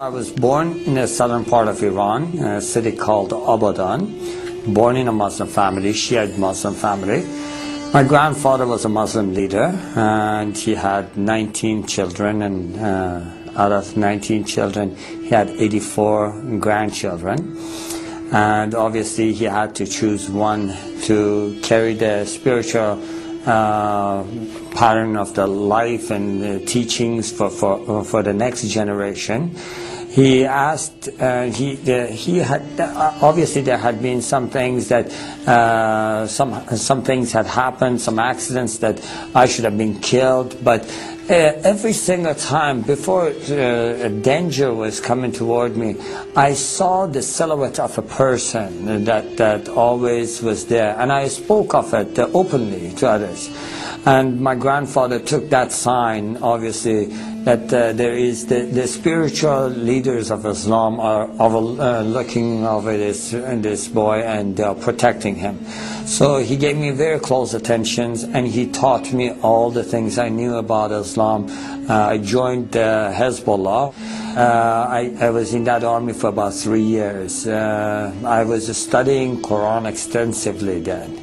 I was born in the southern part of Iran, a city called Abadan. Born in a Muslim family, Shiite Muslim family. My grandfather was a Muslim leader, and he had 19 children, and out of 19 children, he had 84 grandchildren. And obviously, he had to choose one to carry the spiritual pattern of the life and the teachings for the next generation. He asked, he had, obviously there had been some things that, some things had happened, some accidents that I should have been killed, but every single time before a danger was coming toward me, I saw the silhouette of a person that always was there, and I spoke of it openly to others. And my grandfather took that sign, obviously, that there is the spiritual leaders of Islam are looking over this boy, and they are protecting him. So he gave me very close attentions, and he taught me all the things I knew about Islam. I joined Hezbollah. I was in that army for about 3 years. I was studying Quran extensively then.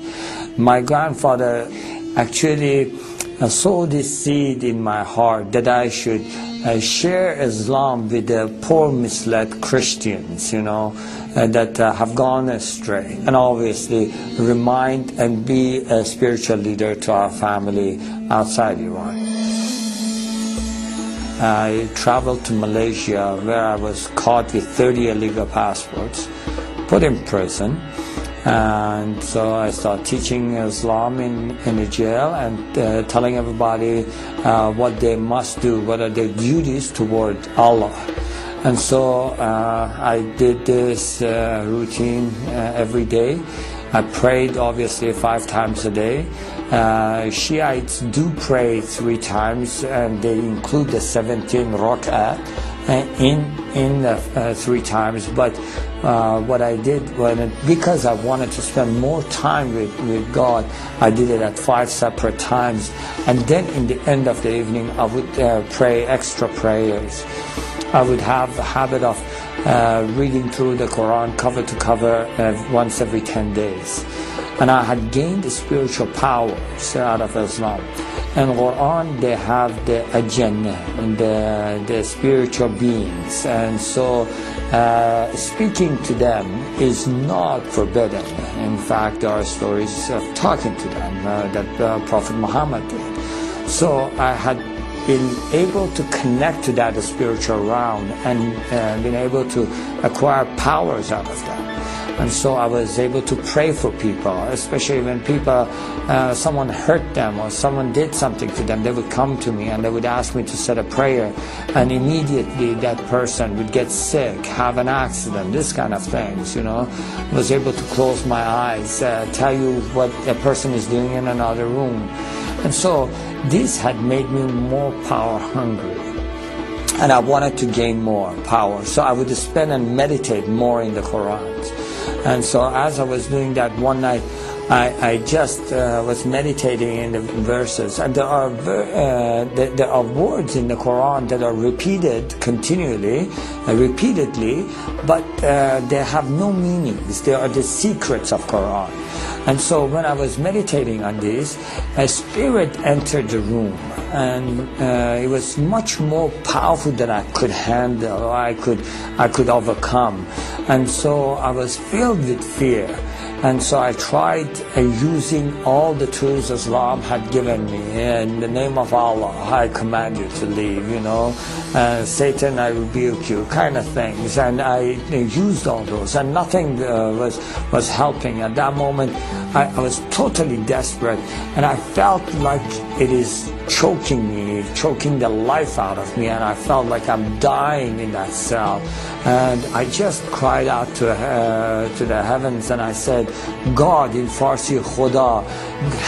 My grandfather actually sowed this seed in my heart that I should share Islam with the poor misled Christians, you know, that have gone astray, and obviously remind and be a spiritual leader to our family outside Iran. I traveled to Malaysia, where I was caught with 30 illegal passports, put in prison. And so I started teaching Islam in the jail, and telling everybody what they must do, what are their duties toward Allah. And so I did this routine every day. I prayed obviously 5 times a day. Shiites do pray 3 times, and they include the 17 rak'ah in the 3 times. But what I did, because I wanted to spend more time with God, I did it at 5 separate times. And then in the end of the evening, I would pray extra prayers. I would have the habit of reading through the Quran cover to cover once every 10 days. And I had gained the spiritual powers out of Islam. In Quran, they have the Jannah and the spiritual beings, and so speaking to them is not forbidden. In fact, there are stories of talking to them that Prophet Muhammad did. So I had been able to connect to that spiritual realm, and been able to acquire powers out of that. And so I was able to pray for people, especially when people, someone hurt them or someone did something to them. They would come to me and they would ask me to say a prayer, and immediately that person would get sick, have an accident, this kind of things, you know. I was able to close my eyes, tell you what a person is doing in another room. And so this had made me more power hungry, and I wanted to gain more power. So I would spend and meditate more in the Quran. And so as I was doing that one night, I just was meditating in the verses, and there are words in the Quran that are repeated continually, repeatedly, but they have no meanings. They are the secrets of Quran. And so when I was meditating on this, a spirit entered the room, and it was much more powerful than I could handle, or I could overcome. And so I was filled with fear. And so I tried using all the tools Islam had given me. In the name of Allah, I command you to leave, you know. Satan, I rebuke you, kind of things. And I used all those, and nothing was helping. At that moment, I was totally desperate, and I felt like it is choking me, choking the life out of me, and I felt like I'm dying in that cell. And I just cried out to the heavens, and I said, God, in Farsi, Khuda,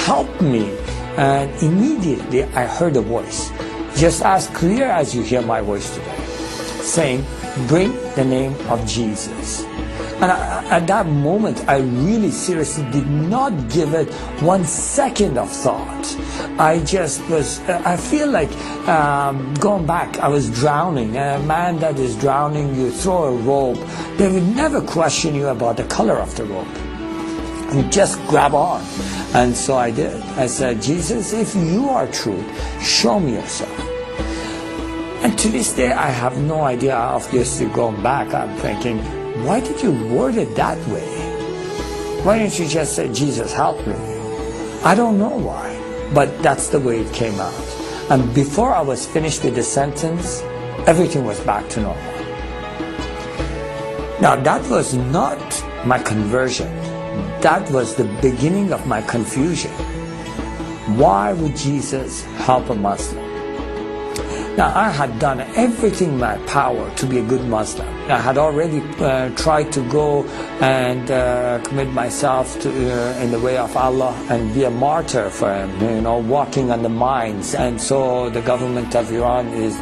help me. And immediately I heard a voice, just as clear as you hear my voice today, saying, bring the name of Jesus. And at that moment, I really seriously did not give it 1 second of thought. I just was, I feel like going back, I was drowning. A man that is drowning, you throw a rope, they would never question you about the color of the rope. You just grab on. And so I did. I said, Jesus, if you are true, show me yourself. And to this day, I have no idea. Obviously, going back, I'm thinking, why did you word it that way? Why didn't you just say, Jesus, help me? I don't know why, but that's the way it came out. And before I was finished with the sentence, everything was back to normal. Now, that was not my conversion. That was the beginning of my confusion. Why would Jesus help a Muslim? Now, I had done everything in my power to be a good Muslim. I had already tried to go and commit myself to in the way of Allah and be a martyr for Him, walking on the mines. And so the government of Iran is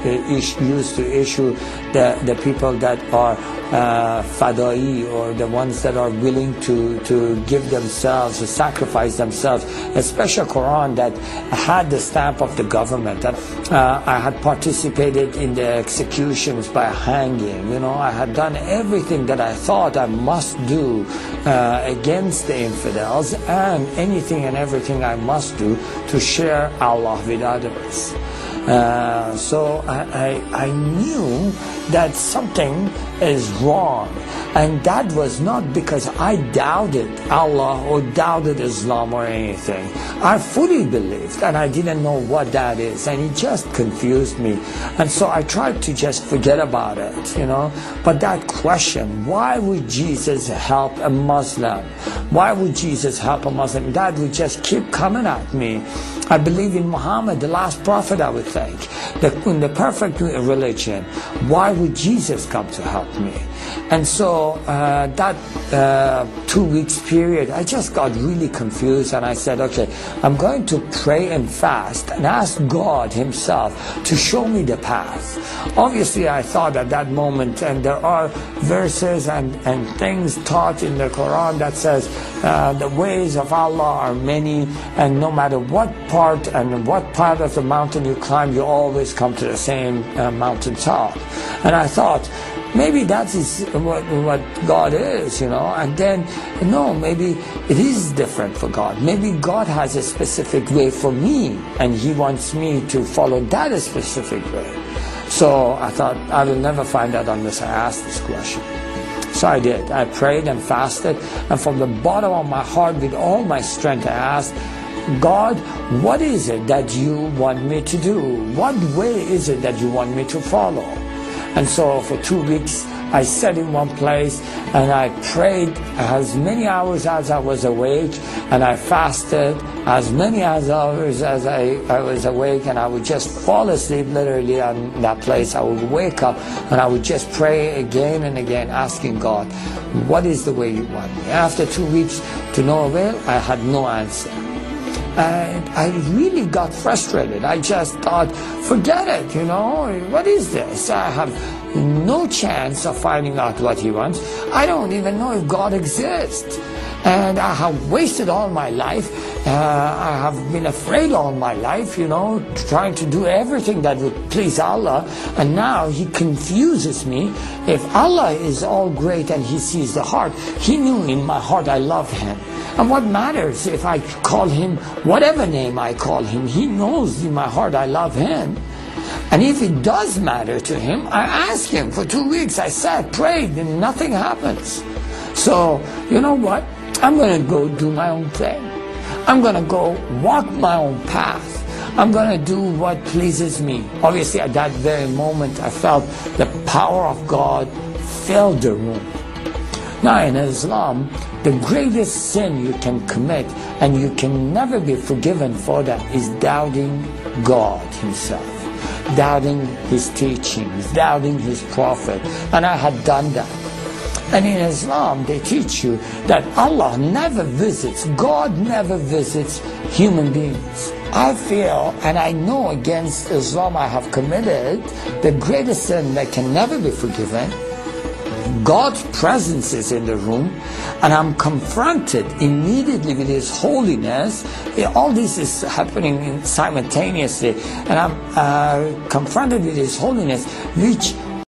used to issue the people that are fadai, or the ones that are willing to give themselves, to sacrifice themselves, a special Quran that had the stamp of the government. I had participated in the executions by hanging. I had done everything that I thought I must do against the infidels, and anything and everything I must do to share Allah with others. So I knew that something is wrong, and that was not because I doubted Allah or doubted Islam or anything. I fully believed, and I didn't know what that is, and it just confused me. And so I tried to just forget about it, But that question, why would Jesus help a Muslim? Why would Jesus help a Muslim? That would just keep coming at me. I believe in Muhammad, the last prophet, I would think, in the perfect religion. Why would Jesus come to help me? And so that 2 weeks period, I just got really confused, and I said, okay, I'm going to pray and fast and ask God Himself to show me the path. Obviously, I thought at that moment, and there are verses and things taught in the Quran that says the ways of Allah are many, and no matter what part and what part of the mountain you climb, you always come to the same mountain top. And I thought, maybe that is what God is, and then, no, maybe it is different for God. Maybe God has a specific way for me, and He wants me to follow that specific way. So I thought, I will never find out unless I ask this question. So I did. I prayed and fasted, and from the bottom of my heart, with all my strength, I asked, God, what is it that you want me to do? What way is it that you want me to follow? And so for 2 weeks, I sat in one place and I prayed as many hours as I was awake, and I fasted as many hours as I was awake, and I would just fall asleep literally on that place. I would wake up and I would just pray again and again, asking God, what is the way you want me? After 2 weeks, to no avail, I had no answer. And I really got frustrated. I just thought, forget it, what is this? I have no chance of finding out what He wants. I don't even know if God exists. And I have wasted all my life. I have been afraid all my life, trying to do everything that would please Allah. And now He confuses me. If Allah is all great and He sees the heart, He knew in my heart I love Him. And what matters if I call Him whatever name I call Him? He knows in my heart I love Him. And if it does matter to Him, I ask Him. For 2 weeks I sat, prayed, and nothing happens. So, you know what? I'm going to go do my own thing. I'm going to go walk my own path. I'm going to do what pleases me. Obviously, at that very moment, I felt the power of God filled the room. Now, in Islam, the greatest sin you can commit, and you can never be forgiven for that, is doubting God Himself, doubting His teachings, doubting His prophet. And I had done that. And in Islam, they teach you that Allah never visits, God never visits human beings. I feel, and I know against Islam I have committed the greatest sin that can never be forgiven, God's presence is in the room, and I'm confronted immediately with His holiness. All this is happening simultaneously, and I'm confronted with His holiness, which